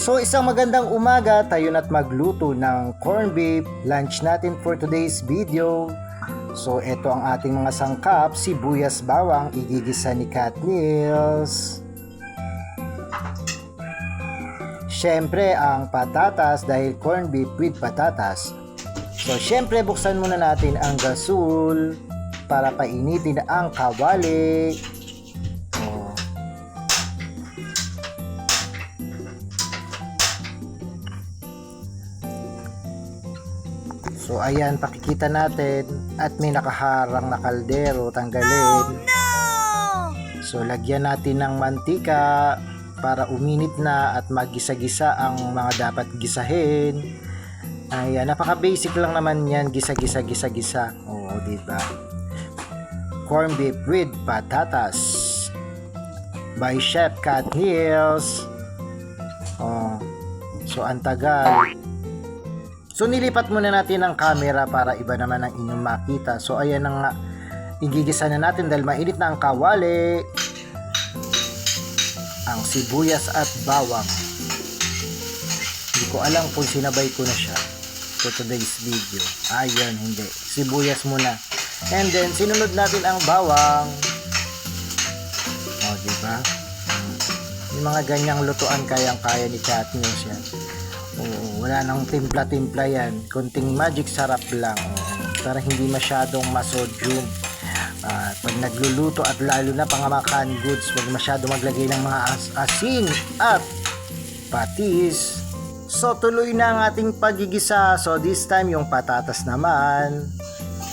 So isang magandang umaga, tayo na't magluto ng corned beef lunch natin for today's video. So ito ang ating mga sangkap, sibuyas bawang, igigisa ni Kat Niels. Syempre ang patatas dahil corned beef with patatas. So syempre buksan muna natin ang gasol para painitin ang kawali. So ayan, pakikita natin at may nakaharang na kaldero, tanggalin. Oh, no! So lagyan natin ng mantika para uminit na at magisa-gisa ang mga dapat gisahin. Ayan, napaka-basic lang naman yan, gisa-gisa. Oo, diba? Corned beef with patatas by Chef Kat Niels. Oh, so ang tagal. So nilipat muna natin ang camera para iba naman ang inyong makita. So ayan na nga, igigisa na natin dahil mainit na ang kawali, ang sibuyas at bawang. Hindi ko alam kung sinabay ko na siya for today's video. Ayan, hindi. Sibuyas muna. And then sinunod natin ang bawang. O, diba? Yung mga ganyang lutuan kayang-kaya ni Kat Niels yan. Oo, wala nang timpla-timpla yan. Kunting magic sarap lang. Para hindi masyadong masodium. Pag nagluluto at lalo na pang mga canned goods, huwag masyado maglagay ng mga asin at patis. So tuloy na ang ating pagigisa. So this time yung patatas naman.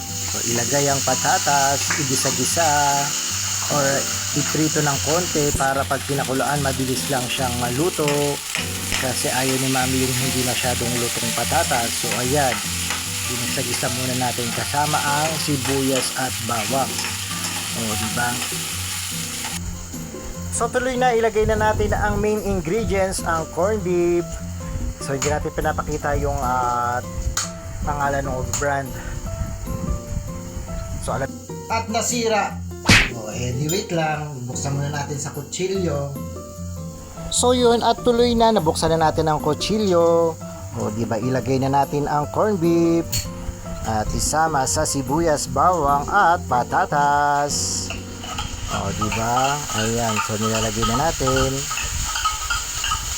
So ilagay ang patatas, igisa-gisa or iprito ng konti para pag pinakulaan mabilis lang siyang maluto. Kasi ayaw ni Mami yung hindi masyadong lutong patatas. So ayan, ginisa-gisa muna natin kasama ang sibuyas at bawang. O, diba? So tuloy na, ilagay na natin ang main ingredients, ang corned beef. So hindi natin pinapakita yung pangalan ng brand. So at nasira. O, wait lang, buksan muna natin sa kutsilyo. So yun, at tuloy na, nabuksan na natin ang kutsilyo. O diba, ilagay na natin ang corned beef at isama sa sibuyas, bawang at patatas. O diba, ayan, so nilalagay na natin.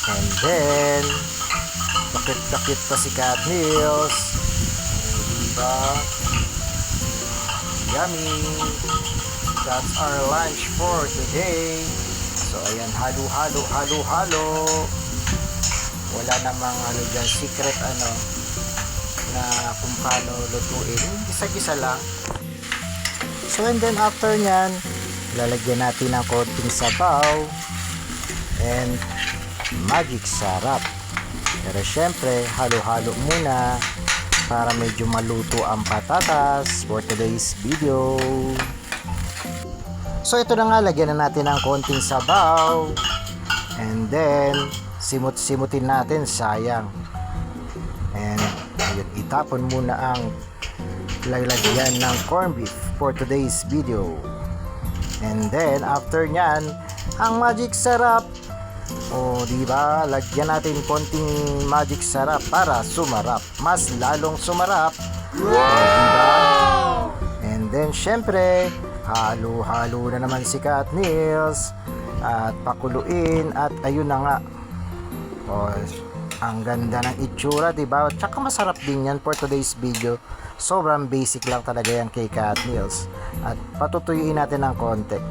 And then takit pa si Kat Niels. O diba, yummy. That's our lunch for today. So ayan, halo. Wala namang dyan secret na kung paano lutuin. Gisa-gisa lang. So and then after nyan, lalagyan natin ng konting sabaw and magic sarap. Pero syempre, halo-halo muna para medyo maluto ang patatas for today's video. So ito na nga, lagyan na natin ng konting sabaw and then simut-simutin natin, sayang. And ayun, itapon muna ang lalagyan ng corned beef for today's video. And then after nyan, ang magic sarap. O diba, lagyan natin konting magic sarap para sumarap, mas lalong sumarap. Wow! Diba? And then syempre, halo-halo na naman si Kat Niels at pakuluin at ayun na nga. O, ang ganda ng itsura, diba? Tsaka masarap din yan for today's video. Sobrang basic lang talaga yan kay Kat Niels. At patutuyuin natin ng konti.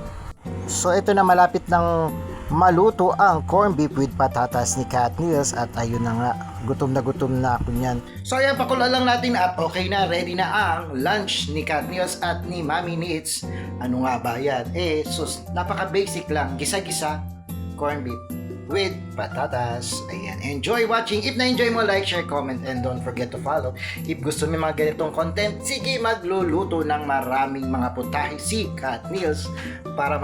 So ito na, malapit ng maluto ang corned beef with patatas ni Kat Niels at ayun na nga, gutom na ako niyan. So ayan, pakulo lang natin at okay na, ready na ang lunch ni Kat Niels at ni Mami Needs. Ano nga ba yan? Sus, napaka basic lang, gisa-gisa corned beef with patatas. Ayan, enjoy watching. If na-enjoy mo, like, share, comment, and don't forget to follow. If gusto mo mga ganitong content, sige, magluluto ng maraming mga putahe si Kat Niels para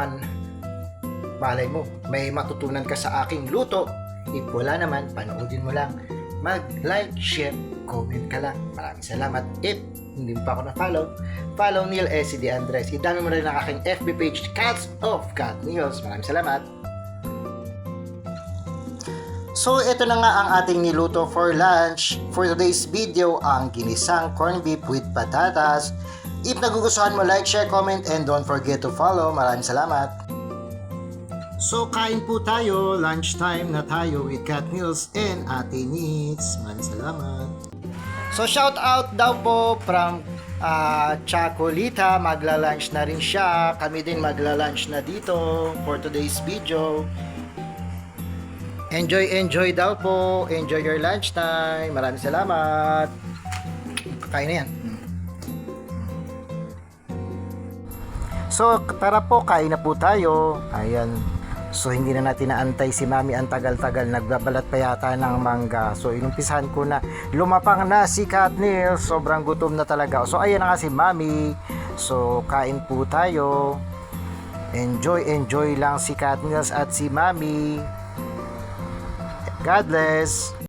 malay mo, may matutunan ka sa aking luto. If wala naman, panoodin mo lang. Mag-like, share, comment ka lang. Maraming salamat. If hindi mo pa ako na-follow, follow Neil S.D. Andres. Idami mo rin ang aking FB page, Cats of Kat Niels. Maraming salamat. So ito na nga ang ating niluto for lunch. For today's video, ang ginisang corned beef with patatas. If nagugustuhan mo, like, share, comment, and don't forget to follow. Maraming salamat. So kain po tayo, lunchtime na tayo with Kat Meals and Ate Nits. Maraming salamat. So shout out daw po from Chacolita, magla-lunch na rin siya. Kami din magla-lunch na dito for today's video. Enjoy daw po. Enjoy your lunchtime. Maraming salamat. Kain na yan. So, tara po, kain na po tayo. Ayan. So, hindi na natin naantay si Mami ang tagal-tagal. Nagbabalat pa yata ng mangga. So, inumpisahan ko na. Lumapang na si Katniel. Sobrang gutom na talaga. So, ayan na nga si Mami. So, kain po tayo. Enjoy lang si Katniel at si Mami. God bless.